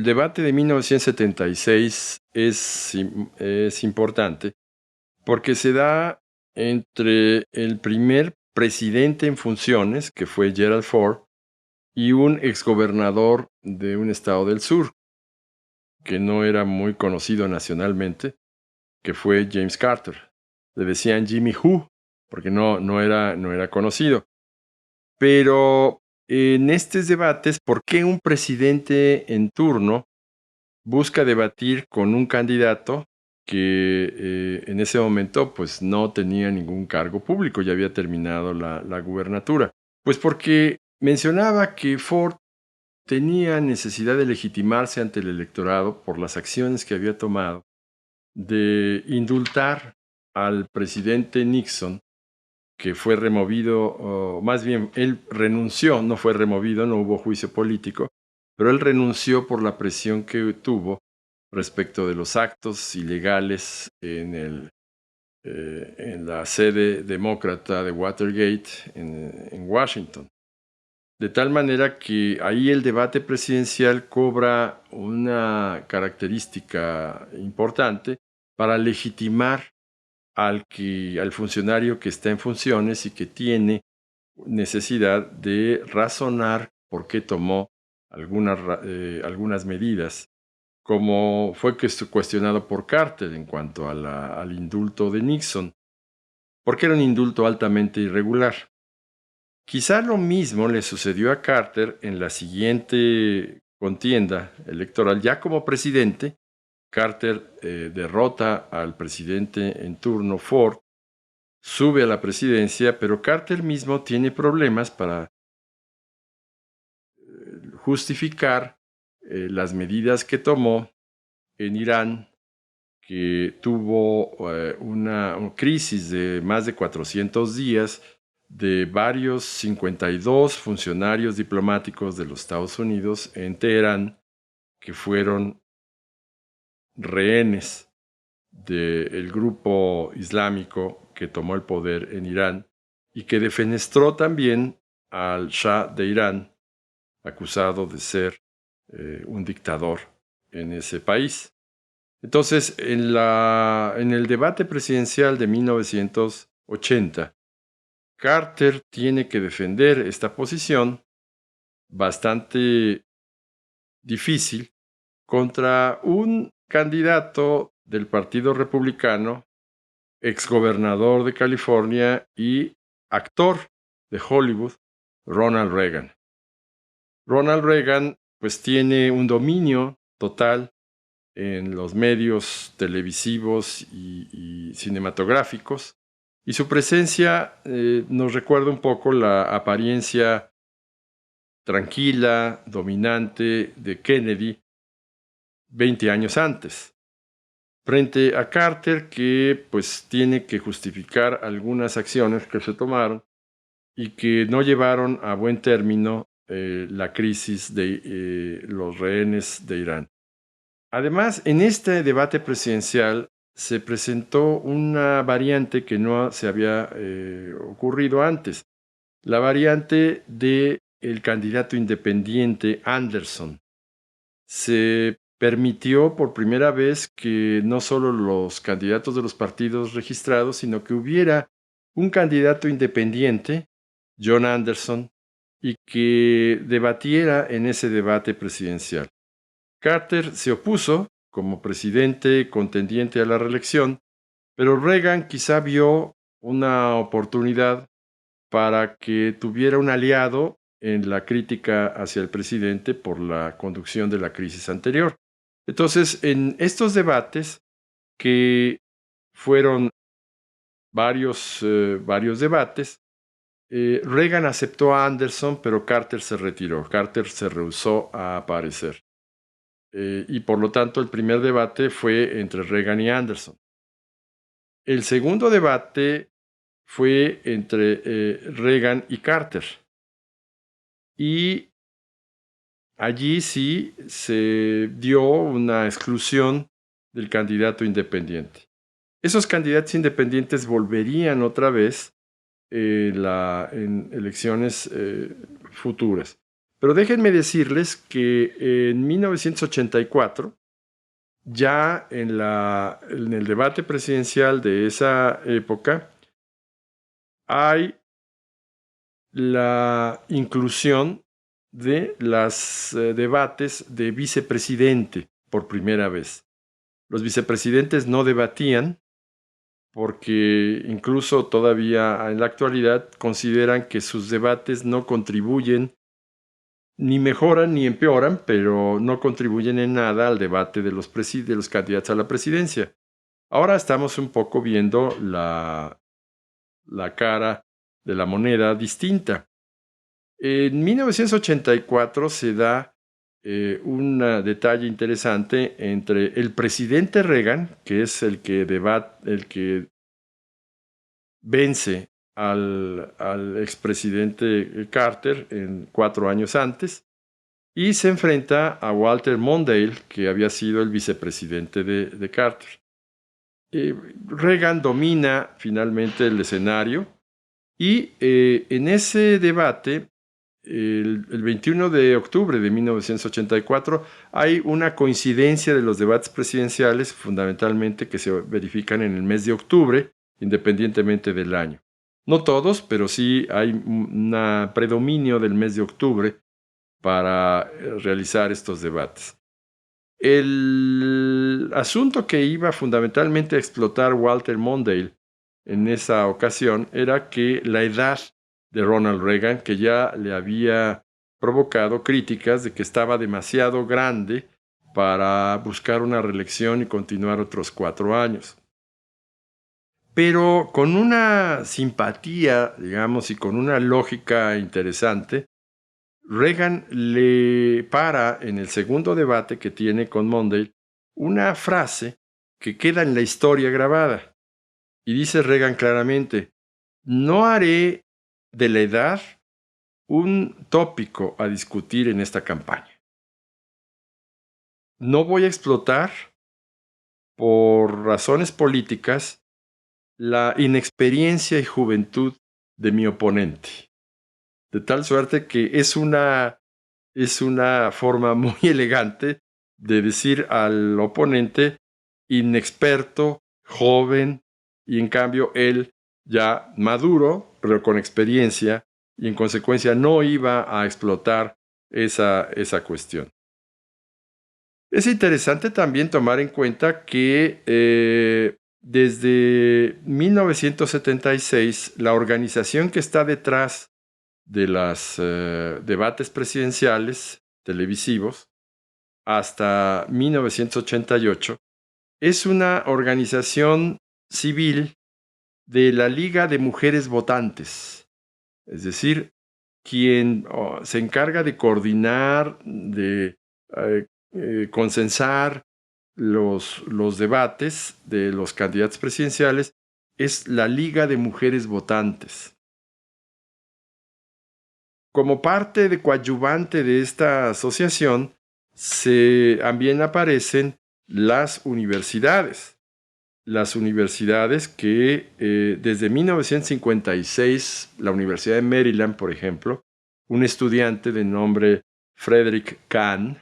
debate de 1976 es importante porque se da entre el primer presidente en funciones, que fue Gerald Ford, y un exgobernador de un estado del sur, que no era muy conocido nacionalmente, que fue James Carter. Le decían Jimmy Who, porque no era conocido. Pero en estos debates, ¿por qué un presidente en turno busca debatir con un candidato que en ese momento pues no tenía ningún cargo público, ya había terminado la gubernatura? Pues porque mencionaba que Ford tenía necesidad de legitimarse ante el electorado por las acciones que había tomado de indultar al presidente Nixon, que fue removido, o más bien él renunció, no fue removido, no hubo juicio político, pero él renunció por la presión que tuvo respecto de los actos ilegales en la sede demócrata de Watergate en Washington. De tal manera que ahí el debate presidencial cobra una característica importante para legitimar al funcionario que está en funciones y que tiene necesidad de razonar por qué tomó algunas medidas, como fue cuestionado por Carter en cuanto al indulto de Nixon, porque era un indulto altamente irregular. Quizá lo mismo le sucedió a Carter en la siguiente contienda electoral. Ya como presidente, Carter derrota al presidente en turno Ford, sube a la presidencia, pero Carter mismo tiene problemas para justificar las medidas que tomó en Irán, que tuvo una crisis de más de 400 días de varios 52 funcionarios diplomáticos de los Estados Unidos en Teherán que fueron rehenes del grupo islámico que tomó el poder en Irán y que defenestró también al Shah de Irán, acusado de ser un dictador en ese país. Entonces, en el debate presidencial de 1980, Carter tiene que defender esta posición bastante difícil contra un candidato del Partido Republicano, exgobernador de California y actor de Hollywood, Ronald Reagan. Ronald Reagan pues tiene un dominio total en los medios televisivos y cinematográficos, y su presencia nos recuerda un poco la apariencia tranquila, dominante de Kennedy 20 años antes, frente a Carter, que pues tiene que justificar algunas acciones que se tomaron y que no llevaron a buen término la crisis de los rehenes de Irán. Además, en este debate presidencial se presentó una variante que no se había ocurrido antes, la variante del candidato independiente Anderson. Se permitió por primera vez que no solo los candidatos de los partidos registrados, sino que hubiera un candidato independiente, John Anderson, y que debatiera en ese debate presidencial. Carter se opuso como presidente contendiente a la reelección, pero Reagan quizá vio una oportunidad para que tuviera un aliado en la crítica hacia el presidente por la conducción de la crisis anterior. Entonces, en estos debates, que fueron varios debates, Reagan aceptó a Anderson, pero Carter se retiró. Carter se rehusó a aparecer. Y por lo tanto, el primer debate fue entre Reagan y Anderson. El segundo debate fue entre Reagan y Carter. Y allí sí se dio una exclusión del candidato independiente. Esos candidatos independientes volverían otra vez en elecciones futuras. Pero déjenme decirles que en 1984, ya en el debate presidencial de esa época, hay la inclusión de los debates de vicepresidente por primera vez. Los vicepresidentes no debatían porque incluso todavía en la actualidad consideran que sus debates no contribuyen, ni mejoran ni empeoran, pero no contribuyen en nada al debate de los candidatos a la presidencia. Ahora estamos un poco viendo la cara de la moneda distinta. En 1984 se da un detalle interesante entre el presidente Reagan, que es el que vence al expresidente Carter 4 años antes, y se enfrenta a Walter Mondale, que había sido el vicepresidente de Carter. Reagan domina finalmente el escenario y en ese debate, el 21 de octubre de 1984, hay una coincidencia de los debates presidenciales, fundamentalmente que se verifican en el mes de octubre, independientemente del año. No todos, pero sí hay un predominio del mes de octubre para realizar estos debates. El asunto que iba fundamentalmente a explotar Walter Mondale en esa ocasión era que la edad de Ronald Reagan, que ya le había provocado críticas de que estaba demasiado grande para buscar una reelección y continuar otros 4 años. Pero con una simpatía, digamos, y con una lógica interesante, Reagan le para en el segundo debate que tiene con Mondale una frase que queda en la historia grabada. Y dice Reagan claramente: no haré de la edad un tópico a discutir en esta campaña. No voy a explotar, por razones políticas, la inexperiencia y juventud de mi oponente. De tal suerte que es una forma muy elegante de decir al oponente inexperto, joven, y en cambio él ya maduro, pero con experiencia, y en consecuencia no iba a explotar esa cuestión. Es interesante también tomar en cuenta que desde 1976 la organización que está detrás de los debates presidenciales televisivos hasta 1988 es una organización civil de la Liga de Mujeres Votantes, es decir, quien se encarga de coordinar, de consensar los debates de los candidatos presidenciales, es la Liga de Mujeres Votantes. Como parte de coadyuvante de esta asociación, también aparecen las universidades. Las universidades que desde 1956, la Universidad de Maryland, por ejemplo, un estudiante de nombre Frederick Kahn,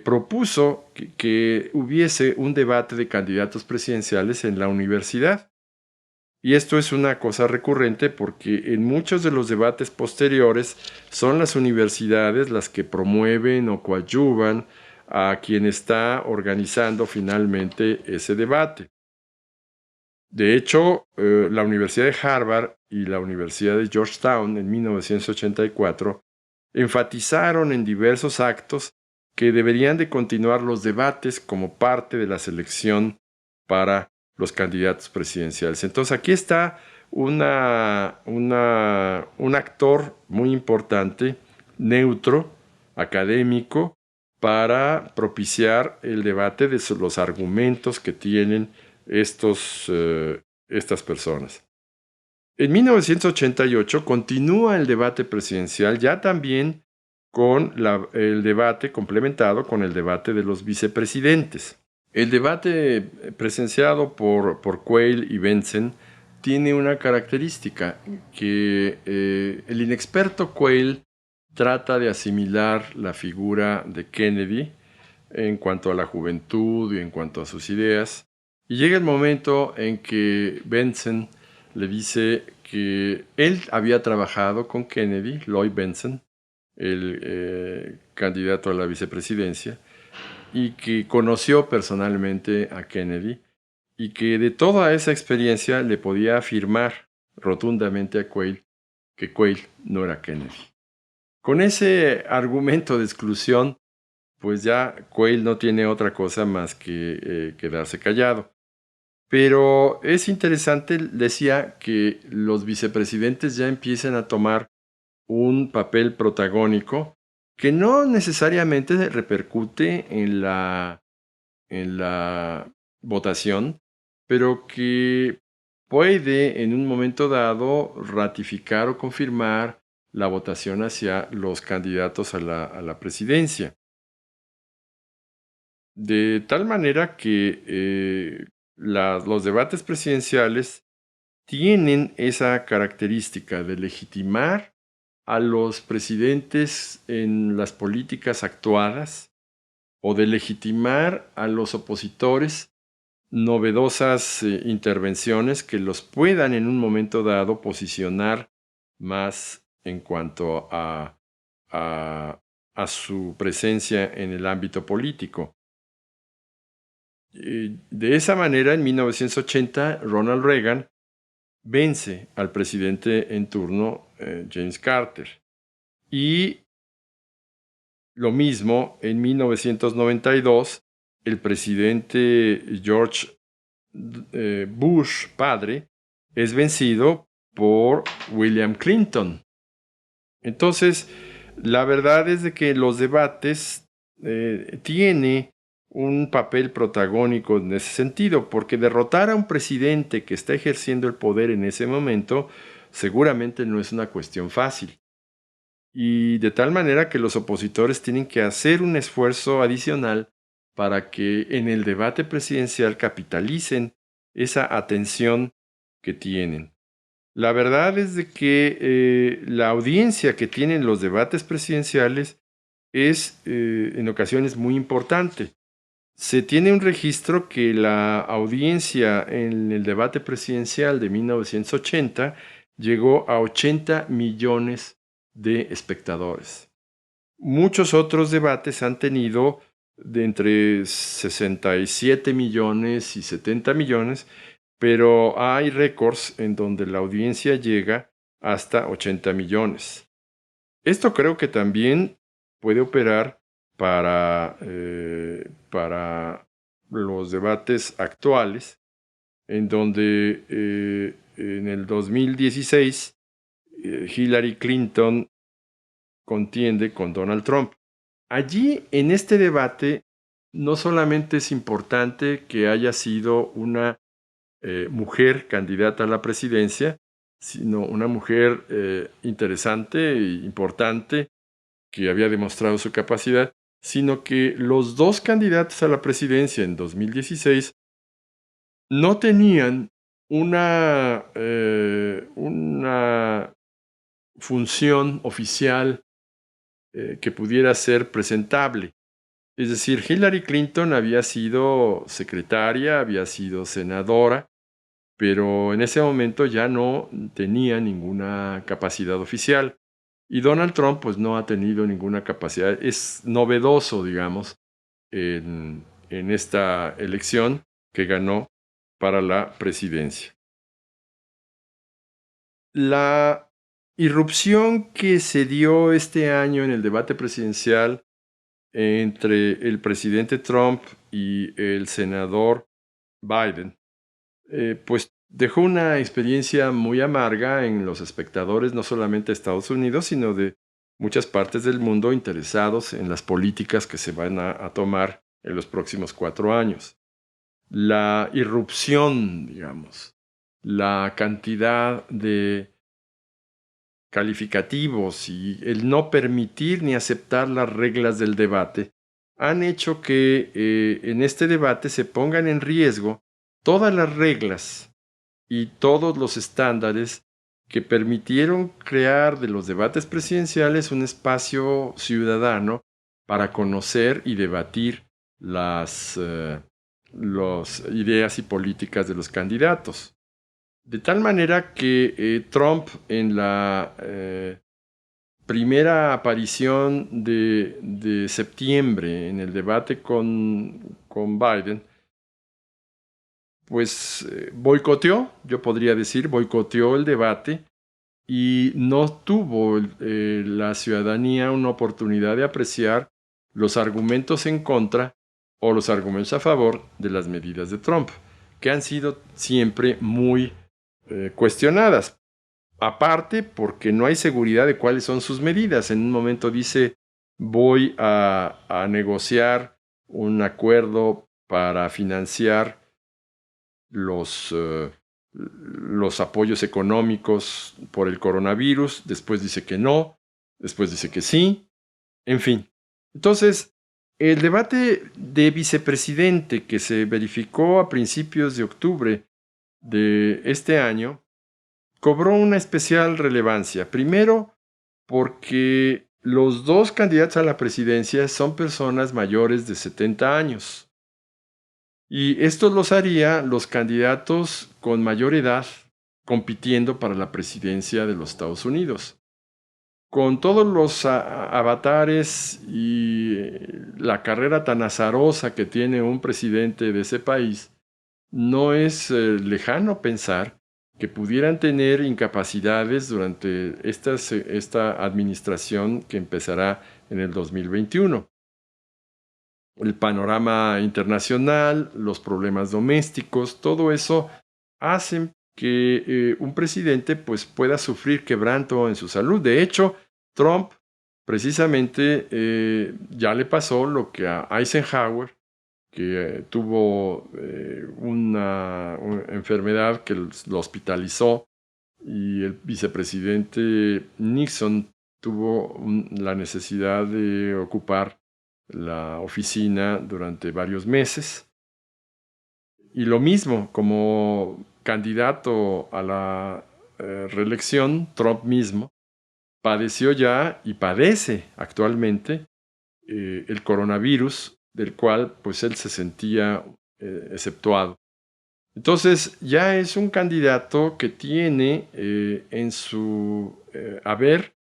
propuso que hubiese un debate de candidatos presidenciales en la universidad. Y esto es una cosa recurrente porque en muchos de los debates posteriores son las universidades las que promueven o coadyuvan a quien está organizando finalmente ese debate. De hecho, la Universidad de Harvard y la Universidad de Georgetown en 1984 enfatizaron en diversos actos que deberían de continuar los debates como parte de la selección para los candidatos presidenciales. Entonces aquí está un actor muy importante, neutro, académico, para propiciar el debate de los argumentos que tienen estas personas. En 1988 continúa el debate presidencial, ya también con el debate complementado con el debate de los vicepresidentes. El debate presenciado por Quayle y Benson tiene una característica, que el inexperto Quayle trata de asimilar la figura de Kennedy en cuanto a la juventud y en cuanto a sus ideas. Y llega el momento en que Benson le dice que él había trabajado con Kennedy, Lloyd Benson, el candidato a la vicepresidencia, y que conoció personalmente a Kennedy y que de toda esa experiencia le podía afirmar rotundamente a Quayle que Quayle no era Kennedy. Con ese argumento de exclusión, pues ya Quayle no tiene otra cosa más que quedarse callado. Pero es interesante, decía, que los vicepresidentes ya empiecen a tomar un papel protagónico que no necesariamente repercute en la votación, pero que puede en un momento dado ratificar o confirmar la votación hacia los candidatos a la presidencia. De tal manera que los debates presidenciales tienen esa característica de legitimar a los presidentes en las políticas actuadas o de legitimar a los opositores novedosas intervenciones que los puedan en un momento dado posicionar más en cuanto a su presencia en el ámbito político. De esa manera, en 1980, Ronald Reagan vence al presidente en turno, James Carter. Y lo mismo, en 1992, el presidente George Bush, padre, es vencido por William Clinton. Entonces, la verdad es de que los debates tiene un papel protagónico en ese sentido, porque derrotar a un presidente que está ejerciendo el poder en ese momento seguramente no es una cuestión fácil. Y de tal manera que los opositores tienen que hacer un esfuerzo adicional para que en el debate presidencial capitalicen esa atención que tienen. La verdad es de que la audiencia que tienen los debates presidenciales es en ocasiones muy importante. Se tiene un registro que la audiencia en el debate presidencial de 1980 llegó a 80 millones de espectadores. Muchos otros debates han tenido de entre 67 millones y 70 millones, pero hay récords en donde la audiencia llega hasta 80 millones. Esto creo que también puede operar para los debates actuales, en donde en el 2016 Hillary Clinton contiende con Donald Trump. Allí, en este debate, no solamente es importante que haya sido una mujer candidata a la presidencia, sino una mujer interesante e importante que había demostrado su capacidad, sino que los dos candidatos a la presidencia en 2016 no tenían una función oficial que pudiera ser presentable. Es decir, Hillary Clinton había sido secretaria, había sido senadora, pero en ese momento ya no tenía ninguna capacidad oficial. Y Donald Trump pues no ha tenido ninguna capacidad. Es novedoso, digamos, en esta elección que ganó para la presidencia. La irrupción que se dio este año en el debate presidencial entre el presidente Trump y el senador Biden, pues dejó una experiencia muy amarga en los espectadores, no solamente de Estados Unidos, sino de muchas partes del mundo interesados en las políticas que se van a tomar en los próximos 4 años. La irrupción, digamos, la cantidad de calificativos y el no permitir ni aceptar las reglas del debate han hecho que en este debate se pongan en riesgo todas las reglas y todos los estándares que permitieron crear de los debates presidenciales un espacio ciudadano para conocer y debatir las ideas y políticas de los candidatos. De tal manera que Trump, en la primera aparición de septiembre en el debate con Biden, pues boicoteó, yo podría decir, boicoteó el debate y no tuvo la ciudadanía una oportunidad de apreciar los argumentos en contra o los argumentos a favor de las medidas de Trump, que han sido siempre muy cuestionadas. Aparte, porque no hay seguridad de cuáles son sus medidas. En un momento dice, voy a negociar un acuerdo para financiar los apoyos económicos por el coronavirus. Después dice que no. Después dice que sí. En fin. Entonces, el debate de vicepresidente que se verificó a principios de octubre de este año cobró una especial relevancia. Primero, porque los dos candidatos a la presidencia son personas mayores de 70 años. Y esto los haría los candidatos con mayor edad compitiendo para la presidencia de los Estados Unidos. Con todos los avatares y la carrera tan azarosa que tiene un presidente de ese país, no es lejano pensar que pudieran tener incapacidades durante esta administración que empezará en el 2021. El panorama internacional, los problemas domésticos, todo eso hacen que un presidente pues, pueda sufrir quebranto en su salud. De hecho, Trump precisamente ya le pasó lo que a Eisenhower, que tuvo una enfermedad que lo hospitalizó, y el vicepresidente Nixon tuvo la necesidad de ocupar la oficina durante varios meses. Y lo mismo, como candidato a la reelección, Trump mismo padeció ya y padece actualmente el coronavirus, del cual pues él se sentía exceptuado. Entonces ya es un candidato que tiene en su haber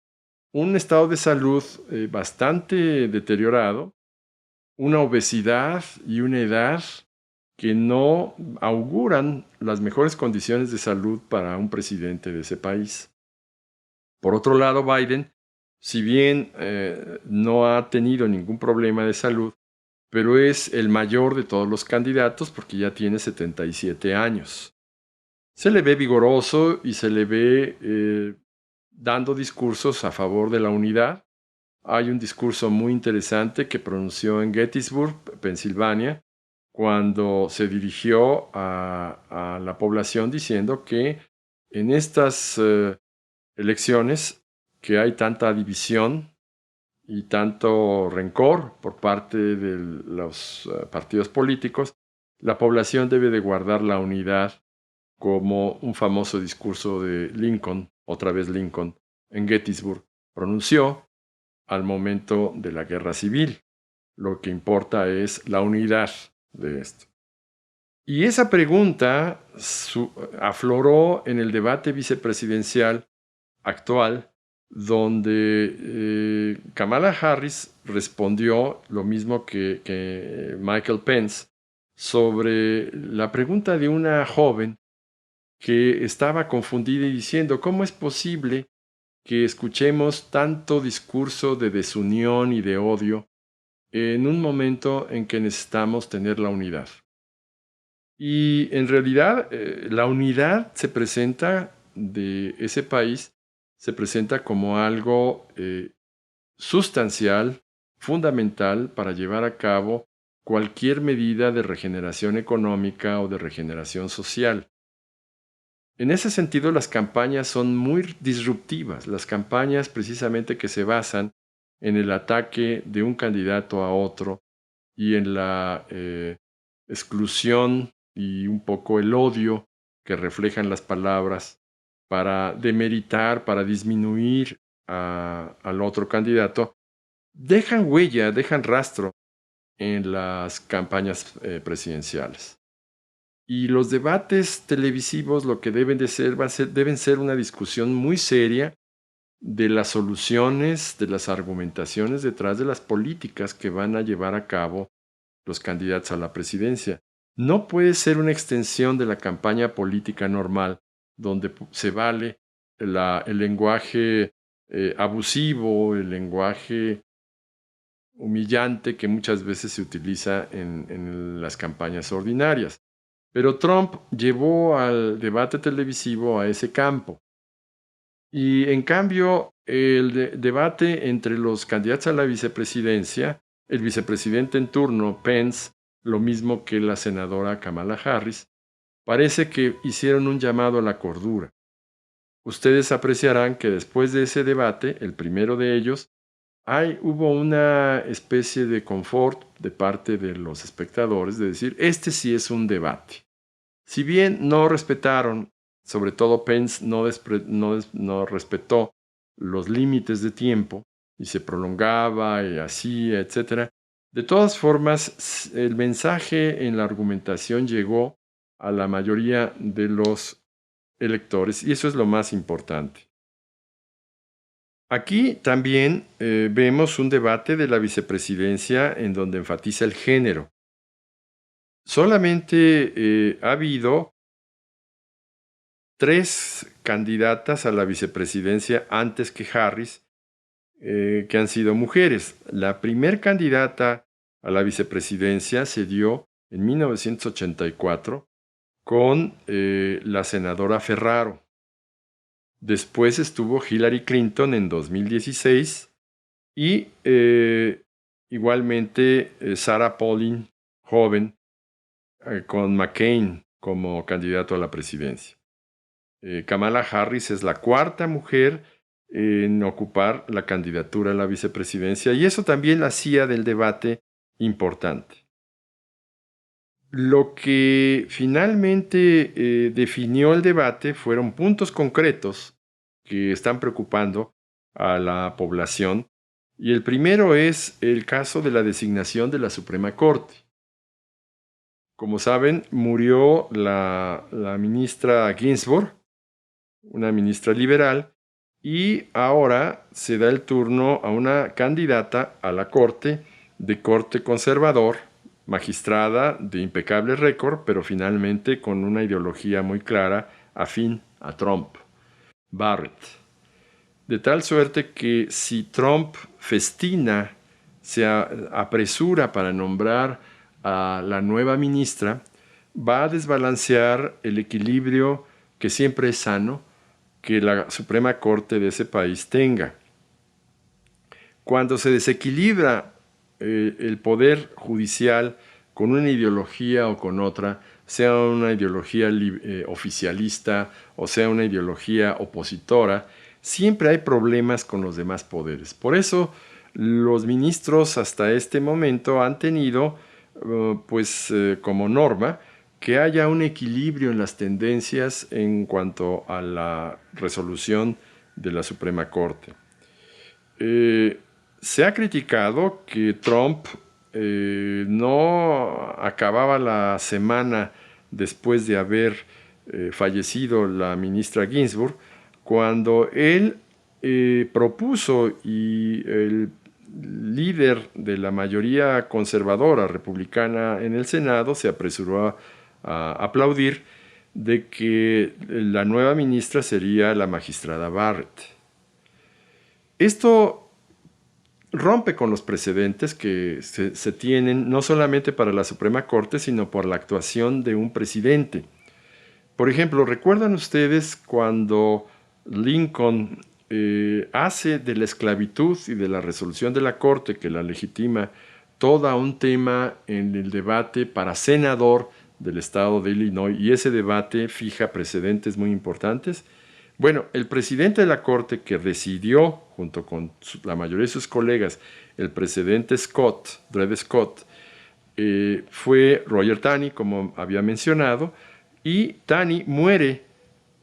un estado de salud bastante deteriorado, una obesidad y una edad que no auguran las mejores condiciones de salud para un presidente de ese país. Por otro lado, Biden, si bien no ha tenido ningún problema de salud, pero es el mayor de todos los candidatos porque ya tiene 77 años. Se le ve vigoroso y se le ve dando discursos a favor de la unidad. Hay un discurso muy interesante que pronunció en Gettysburg, Pensilvania, cuando se dirigió a la población diciendo que en estas elecciones, que hay tanta división y tanto rencor por parte de los partidos políticos, la población debe de guardar la unidad, como un famoso discurso de Lincoln, otra vez Lincoln, en Gettysburg, pronunció al momento de la guerra civil. Lo que importa es la unidad de esto. Y esa pregunta afloró en el debate vicepresidencial actual, donde Kamala Harris respondió lo mismo que Michael Pence sobre la pregunta de una joven que estaba confundida y diciendo, ¿cómo es posible que escuchemos tanto discurso de desunión y de odio en un momento en que necesitamos tener la unidad? Y en realidad la unidad se presenta de ese país, se presenta como algo sustancial, fundamental para llevar a cabo cualquier medida de regeneración económica o de regeneración social. En ese sentido, las campañas son muy disruptivas, las campañas precisamente que se basan en el ataque de un candidato a otro y en la exclusión y un poco el odio que reflejan las palabras para demeritar, para disminuir al otro candidato, dejan huella, dejan rastro en las campañas presidenciales. Y los debates televisivos lo que deben de ser, deben ser una discusión muy seria de las soluciones, de las argumentaciones detrás de las políticas que van a llevar a cabo los candidatos a la presidencia. No puede ser una extensión de la campaña política normal, donde se vale el lenguaje abusivo, el lenguaje humillante que muchas veces se utiliza en las campañas ordinarias. Pero Trump llevó al debate televisivo a ese campo. Y en cambio, el debate entre los candidatos a la vicepresidencia, el vicepresidente en turno, Pence, lo mismo que la senadora Kamala Harris, parece que hicieron un llamado a la cordura. Ustedes apreciarán que después de ese debate, el primero de ellos, hubo una especie de confort de parte de los espectadores de decir, este sí es un debate. Si bien no respetaron, sobre todo Pence no respetó los límites de tiempo y se prolongaba y así, etc. De todas formas, el mensaje en la argumentación llegó a la mayoría de los electores y eso es lo más importante. Aquí también vemos un debate de la vicepresidencia en donde enfatiza el género. Solamente ha habido 3 candidatas a la vicepresidencia antes que Harris, que han sido mujeres. La primer candidata a la vicepresidencia se dio en 1984 con la senadora Ferraro. Después estuvo Hillary Clinton en 2016 y igualmente Sarah Palin, joven, con McCain como candidato a la presidencia. Kamala Harris es la 4ª mujer en ocupar la candidatura a la vicepresidencia y eso también la hacía del debate importante. Lo que finalmente definió el debate fueron puntos concretos que están preocupando a la población y el primero es el caso de la designación de la Suprema Corte. Como saben, murió la ministra Ginsburg, una ministra liberal, y ahora se da el turno a una candidata a la corte de corte conservador, magistrada de impecable récord, pero finalmente con una ideología muy clara afín a Trump, Barrett. De tal suerte que si Trump festina, se apresura para nombrar a la nueva ministra, va a desbalancear el equilibrio que siempre es sano que la Suprema Corte de ese país tenga. Cuando se desequilibra el poder judicial con una ideología o con otra, sea una ideología oficialista o sea una ideología opositora, siempre hay problemas con los demás poderes. Por eso los ministros hasta este momento han tenido como norma que haya un equilibrio en las tendencias en cuanto a la resolución de la Suprema Corte. Se ha criticado que Trump no acababa la semana después de haber fallecido la ministra Ginsburg, cuando él propuso y el líder de la mayoría conservadora republicana en el Senado se apresuró a aplaudir de que la nueva ministra sería la magistrada Barrett. Esto rompe con los precedentes que se tienen no solamente para la Suprema Corte, sino por la actuación de un presidente. Por ejemplo, ¿recuerdan ustedes cuando Lincoln hace de la esclavitud y de la resolución de la Corte, que la legitima, todo un tema en el debate para senador del estado de Illinois, y ese debate fija precedentes muy importantes? Bueno, el presidente de la Corte que decidió, junto con la mayoría de sus colegas, el presidente Dred Scott, fue Roger Taney, como había mencionado, y Taney muere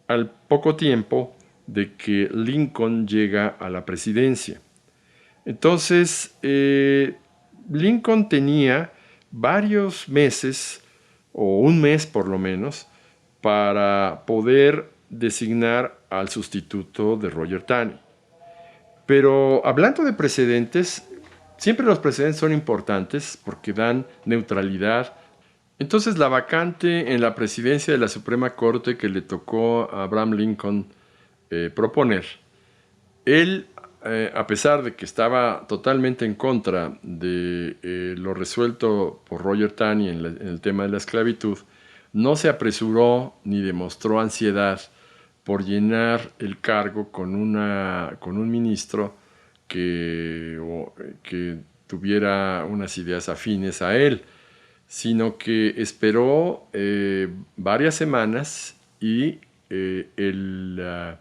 al poco tiempo de que Lincoln llega a la presidencia. Entonces, Lincoln tenía varios meses, o un mes por lo menos, para poder designar al sustituto de Roger Taney. Pero hablando de precedentes, siempre los precedentes son importantes porque dan neutralidad. Entonces la vacante en la presidencia de la Suprema Corte que le tocó a Abraham Lincoln proponer, él, a pesar de que estaba totalmente en contra de lo resuelto por Roger Taney en el tema de la esclavitud, no se apresuró ni demostró ansiedad por llenar el cargo con un ministro que tuviera unas ideas afines a él, sino que esperó varias semanas y el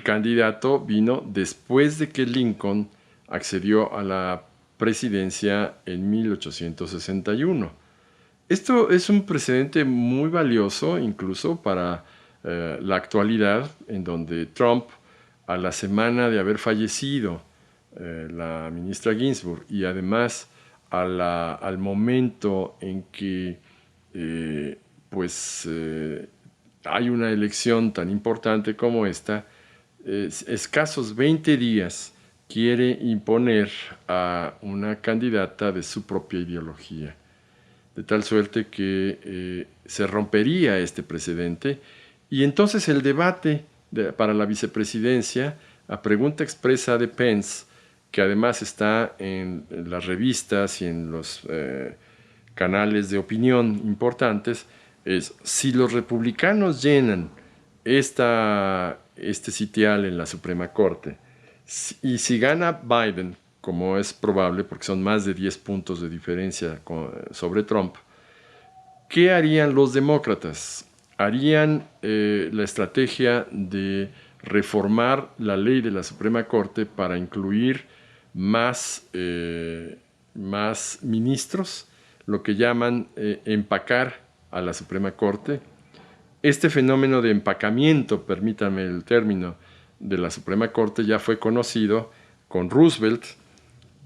candidato vino después de que Lincoln accedió a la presidencia en 1861. Esto es un precedente muy valioso incluso para la actualidad, en donde Trump, a la semana de haber fallecido la ministra Ginsburg y además al momento en que hay una elección tan importante como esta, escasos 20 días quiere imponer a una candidata de su propia ideología, de tal suerte que se rompería este precedente. Y entonces el debate para la vicepresidencia, a pregunta expresa de Pence, que además está en las revistas y en los canales de opinión importantes, es: si los republicanos llenan este sitial en la Suprema Corte, y si gana Biden, como es probable porque son más de 10 puntos de diferencia sobre Trump, ¿qué harían los demócratas? Harían la estrategia de reformar la ley de la Suprema Corte para incluir más ministros, lo que llaman empacar a la Suprema Corte. Este fenómeno de empacamiento, permítanme el término, de la Suprema Corte ya fue conocido con Roosevelt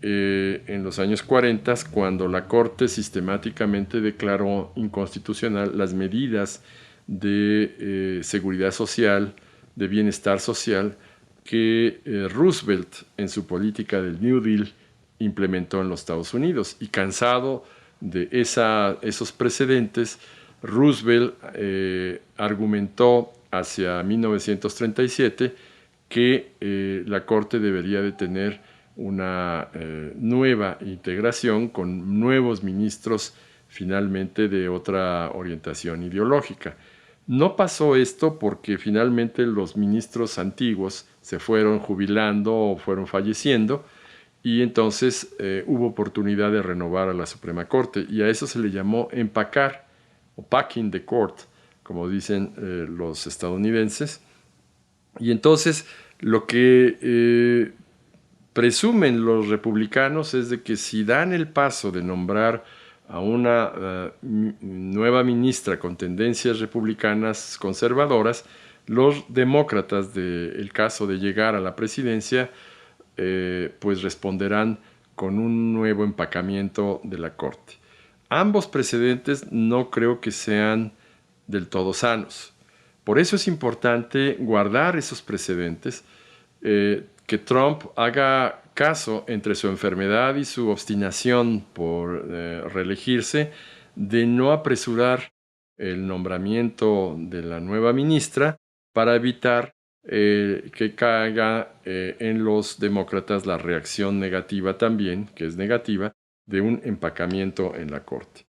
en los años 40, cuando la Corte sistemáticamente declaró inconstitucional las medidas de seguridad social, de bienestar social, que Roosevelt en su política del New Deal implementó en los Estados Unidos. Y cansado de esos precedentes, Roosevelt argumentó hacia 1937 que la Corte debería de tener una nueva integración con nuevos ministros finalmente de otra orientación ideológica. No pasó esto porque finalmente los ministros antiguos se fueron jubilando o fueron falleciendo, y entonces hubo oportunidad de renovar a la Suprema Corte, y a eso se le llamó empacar, o packing the court, como dicen los estadounidenses. Y entonces lo que presumen los republicanos es de que si dan el paso de nombrar a una nueva ministra con tendencias republicanas conservadoras, los demócratas, del caso de llegar a la presidencia, pues responderán con un nuevo empacamiento de la Corte. Ambos precedentes no creo que sean del todo sanos. Por eso es importante guardar esos precedentes, que Trump haga caso, entre su enfermedad y su obstinación por reelegirse, de no apresurar el nombramiento de la nueva ministra para evitar que caiga en los demócratas la reacción negativa también, que es negativa, de un empacamiento en la Corte.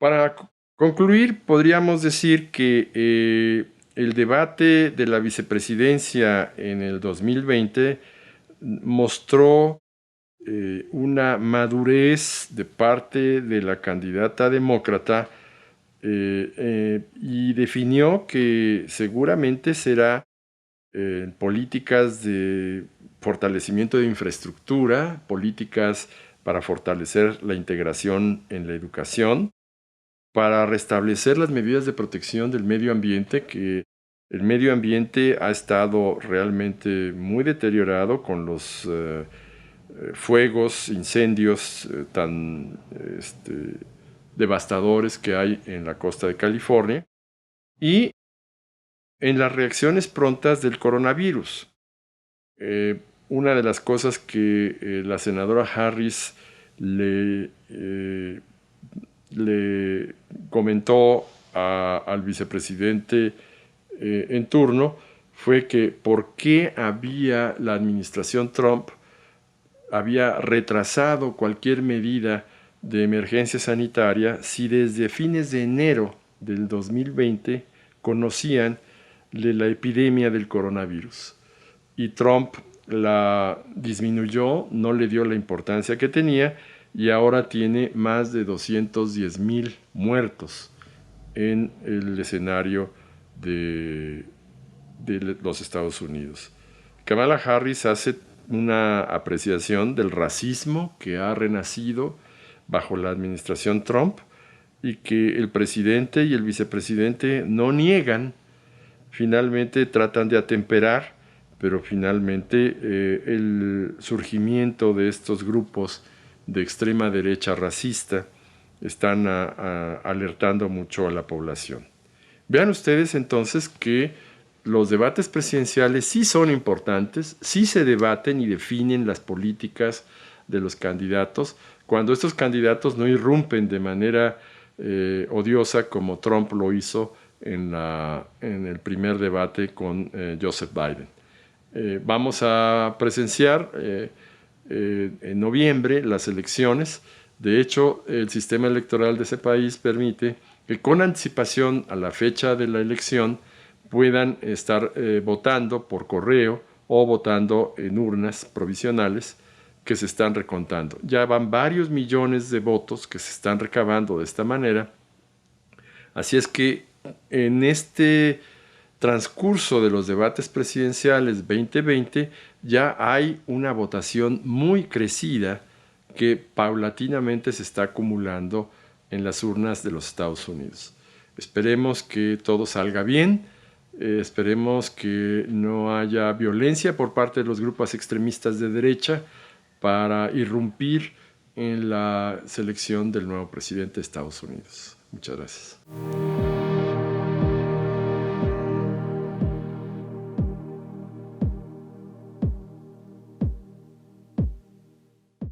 Para concluir, podríamos decir que el debate de la vicepresidencia en el 2020 mostró una madurez de parte de la candidata demócrata y definió que seguramente será políticas de fortalecimiento de infraestructura, políticas para fortalecer la integración en la educación, para restablecer las medidas de protección del medio ambiente que El medio ambiente ha estado realmente muy deteriorado con los fuegos, incendios tan devastadores que hay en la costa de California y en las reacciones prontas del coronavirus. Una de las cosas que la senadora Harris le comentó al vicepresidente en turno fue que por qué la administración Trump había retrasado cualquier medida de emergencia sanitaria si desde fines de enero del 2020 conocían de la epidemia del coronavirus. Y Trump la disminuyó, no le dio la importancia que tenía y ahora tiene más de 210,000 muertos en el escenario de los Estados Unidos. Kamala Harris hace una apreciación del racismo que ha renacido bajo la administración Trump y que el presidente y el vicepresidente no niegan, finalmente tratan de atemperar, pero finalmente el surgimiento de estos grupos de extrema derecha racista están alertando mucho a la población. Vean ustedes entonces que los debates presidenciales sí son importantes, sí se debaten y definen las políticas de los candidatos, cuando estos candidatos no irrumpen de manera odiosa como Trump lo hizo en el primer debate con Joseph Biden. Vamos a presenciar en noviembre las elecciones. De hecho, el sistema electoral de ese país permite que con anticipación a la fecha de la elección puedan estar votando por correo o votando en urnas provisionales que se están recontando. Ya van varios millones de votos que se están recabando de esta manera. Así es que en este transcurso de los debates presidenciales 2020 ya hay una votación muy crecida que paulatinamente se está acumulando en las urnas de los Estados Unidos. Esperemos que todo salga bien, esperemos que no haya violencia por parte de los grupos extremistas de derecha para irrumpir en la selección del nuevo presidente de Estados Unidos. Muchas gracias.